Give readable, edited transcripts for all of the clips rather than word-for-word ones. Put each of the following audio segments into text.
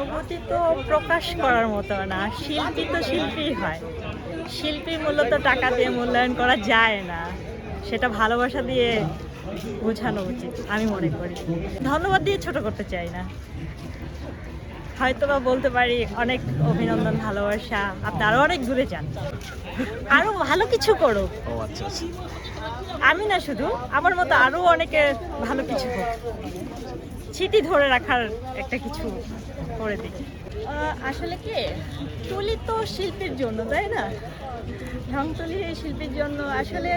অনুভূতি তো প্রকাশ করার মতো না। শিল্পী তো শিল্পীই হয়। শিল্পী মূলত টাকা দিয়ে মূল্যায়ন করা যায় না। সেটা ভালোবাসা দিয়ে বোঝানো উচিত আমি মনে করি। ধন্যবাদ দিয়ে ছোট করতে চাই না। হয়তোবা বলতে পারি অনেক অভিনন্দন, ভালোবাসা, আপনি আরো অনেক দূরে যান, আরো ভালো কিছু করুক। ও আচ্ছা আচ্ছা। আমি না, শুধু আমার মতো আরো অনেকে ভালো কিছু হোক, স্মৃতি ধরে রাখার একটা কিছু করে দিই। আসলে কি, তুলি তো শিল্পীর জন্য, তাই না? রং তুলি শিল্পীর জন্য। আসলে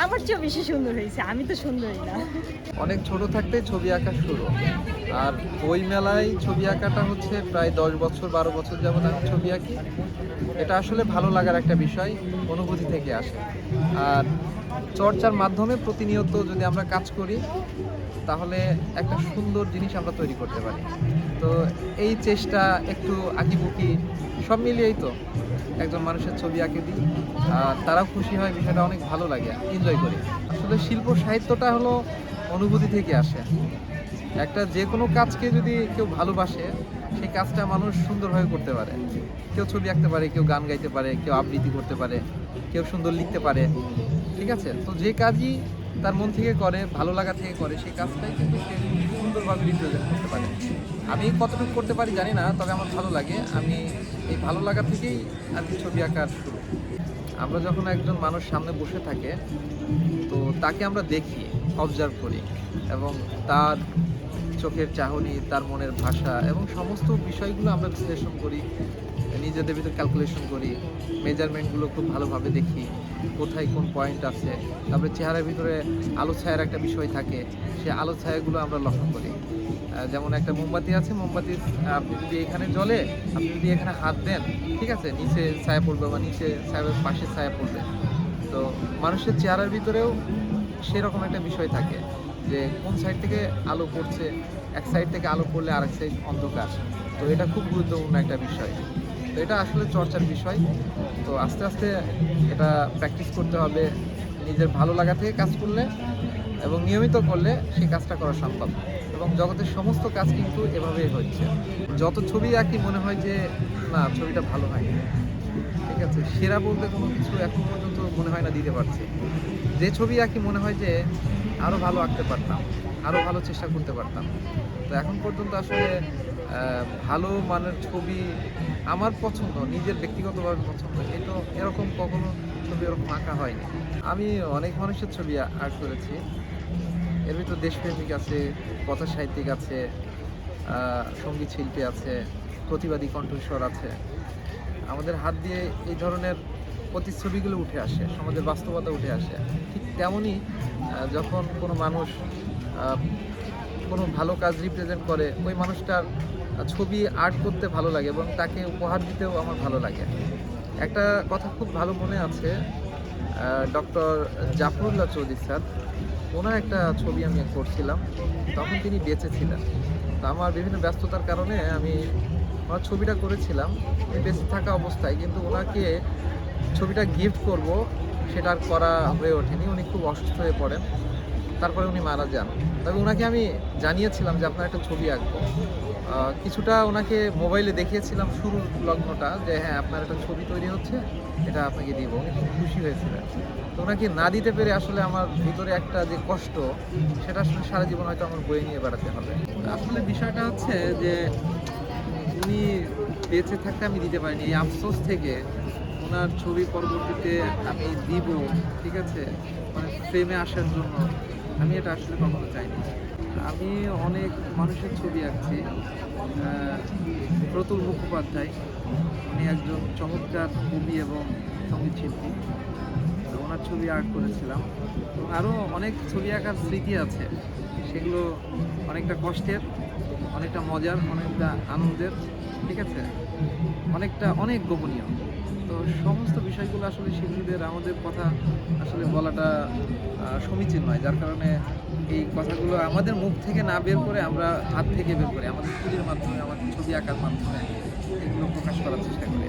আমার চেয়েও বেশি সুন্দর হয়েছে, আমি তো সুন্দরই না। অনেক ছোট থাকতে ছবি আঁকা শুরু, আর বই মেলায় ছবি আঁকাটা হচ্ছে প্রায় 10 বছর 12 বছর যাবত আমি ছবি আঁকি। এটা আসলে ভালো লাগার একটা বিষয়, অনুভূতি থেকে আসে। আর চর্চার মাধ্যমে প্রতিনিয়ত যদি আমরা কাজ করি তাহলে একটা সুন্দর জিনিস আমরা তৈরি করতে পারি। তো এই চেষ্টা একটু আঁকিবুকি সব মিলিয়েই তো একজন মানুষের ছবি আঁকে দিই, আর তারাও খুশি হয়, বিষয়টা অনেক ভালো লাগে, এনজয় করি। আসলে শিল্প সাহিত্যটা হলো অনুভূতি থেকে আসে। একটা যে কোনো কাজকে যদি কেউ ভালোবাসে সেই কাজটা মানুষ সুন্দরভাবে করতে পারে। কেউ ছবি আঁকতে পারে, কেউ গান গাইতে পারে, কেউ আবৃত্তি করতে পারে, কেউ সুন্দর লিখতে পারে। ঠিক আছে, তো যে কাজই তার মন থেকে করে, ভালো লাগা থেকে করে, সেই কাজটাই কিন্তু সে সুন্দরভাবে রিপ্রেজেন্ট করতে পারে। আমি কতটুকু করতে পারি জানি না, তবে আমার ভালো লাগে। আমি এই ভালো লাগা থেকেই আর কি ছবি আঁকার শুরু। আমরা যখন একজন মানুষ সামনে বসে থাকে তো তাকে আমরা দেখি, অবজার্ভ করি, এবং তার চোখের চাহনি, তার মনের ভাষা এবং সমস্ত বিষয়গুলো আমরা বিশ্লেষণ করি, নিজেদের ভিতরে ক্যালকুলেশন করি, মেজারমেন্টগুলো খুব ভালোভাবে দেখি, কোথায় কোন পয়েন্ট আছে। তারপরে চেহারার ভিতরে আলো ছায়ার একটা বিষয় থাকে, সেই আলো ছায়াগুলো আমরা লক্ষ্য করি। যেমন একটা মোমবাতি আছে, মোমবাতি আপনি যদি এখানে জ্বলে, আপনি যদি এখানে হাত দেন, ঠিক আছে, নিচে ছায়া পড়বে বা নিচে ছায়ার পাশে ছায়া পড়বে। তো মানুষের চেহারার ভিতরেও সেরকম একটা বিষয় থাকে যে কোন সাইড থেকে আলো পড়ছে, এক সাইড থেকে আলো পড়লে আরেক সাইড অন্ধকার। তো এটা খুব গুরুত্বপূর্ণ একটা বিষয়। তো এটা আসলে চর্চার বিষয়। তো আস্তে আস্তে এটা প্র্যাকটিস করতে হবে। নিজের ভালো লাগা থেকে কাজ করলে এবং নিয়মিত করলে সেই কাজটা করা সম্ভব। এবং জগতের সমস্ত কাজ কিন্তু এভাবেই হচ্ছে। যত ছবি আঁকি মনে হয় যে না, ছবিটা ভালো হয়নি। ঠিক আছে, সেরা বলতে কোনো কিছু এখন পর্যন্ত মনে হয় না দিতে পারছি। যে ছবি আঁকি মনে হয় যে আরও ভালো আঁকতে পারতাম, আরও ভালো চেষ্টা করতে পারতাম। তো এখন পর্যন্ত আসলে ভালো মানের ছবি আমার পছন্দ, নিজের ব্যক্তিগতভাবে পছন্দ, এটা এরকম কখনো ছবি এরকম আঁকা হয়নি। আমি অনেক মানুষের ছবি আর্ট করেছি। এর ভিতর দেশপ্রেমিক আছে, কথা সাহিত্যিক আছে, সঙ্গীত শিল্পী আছে, প্রতিবাদী কণ্ঠস্বর আছে। আমাদের হাত দিয়ে এই ধরনের প্রতিচ্ছবিগুলো উঠে আসে, সমাজের বাস্তবতা উঠে আসে। ঠিক তেমনই যখন কোনো মানুষ কোনো ভালো কাজ রিপ্রেজেন্ট করে, ওই মানুষটার ছবি আর্ট করতে ভালো লাগে এবং তাকে উপহার দিতেও আমার ভালো লাগে। একটা কথা খুব ভালো মনে আছে, ডক্টর জাফরুল্লাহ চৌধুরী স্যার, ওনার একটা ছবি আমি করছিলাম, তখন তিনি বেঁচে ছিলেন। তো আমার বিভিন্ন ব্যস্ততার কারণে আমি ওনার ছবিটা করেছিলাম আমি বেঁচে থাকা অবস্থায়, কিন্তু ওনাকে ছবিটা গিফট করব সেটা আর করা হয়ে ওঠেনি। উনি খুব অসুস্থ হয়ে পড়েন, তারপরে উনি মারা যান। তবে ওনাকে আমি জানিয়েছিলাম যে আপনার একটা ছবি আঁকবো। কিছুটা ওনাকে মোবাইলে দেখিয়েছিলাম শুরুর লগ্নটা, যে হ্যাঁ আপনার একটা ছবি তৈরি হচ্ছে, এটা আপনাকে দিব। উনি খুব খুশি হয়েছিলেন। তো ওনাকে না দিতে পেরে আসলে আমার ভিতরে একটা যে কষ্ট, সেটা আসলে সারা জীবন হয়তো আমার বয়ে নিয়ে বেড়াতে হবে। আসলে বিষয়টা হচ্ছে যে উনি বেঁচে থাকতে আমি দিতে পারিনি, এই আফসোস থেকে ওনার ছবি পরবর্তীতে আমি দিব, ঠিক আছে, মানে ফ্রেমে আসার জন্য আমি এটা আসলে কখনো চাইনি। আমি অনেক মানুষের ছবি আঁকছি। প্রতুল মুখোপাধ্যায়, উনি একজন চমৎকার কবি এবং সঙ্গীত শিল্পী। ওনার ছবি আর্ট করেছিলাম। এবং আরও অনেক ছবি আঁকার স্মৃতি আছে, সেগুলো অনেকটা কষ্টের, অনেকটা মজার, অনেকটা আনন্দের, ঠিক আছে, অনেক গোপনীয়। তো সমস্ত বিষয়গুলো আসলে শিল্পীদের আমাদের কথা আসলে বলাটা সমীচীন নয়, যার কারণে এই কথাগুলো আমাদের মুখ থেকে না বের করে আমরা হাত থেকে বের করি, আমাদের ছবির মাধ্যমে, আমাদের ছবি আঁকার মাধ্যমে এগুলো প্রকাশ করার চেষ্টা করি।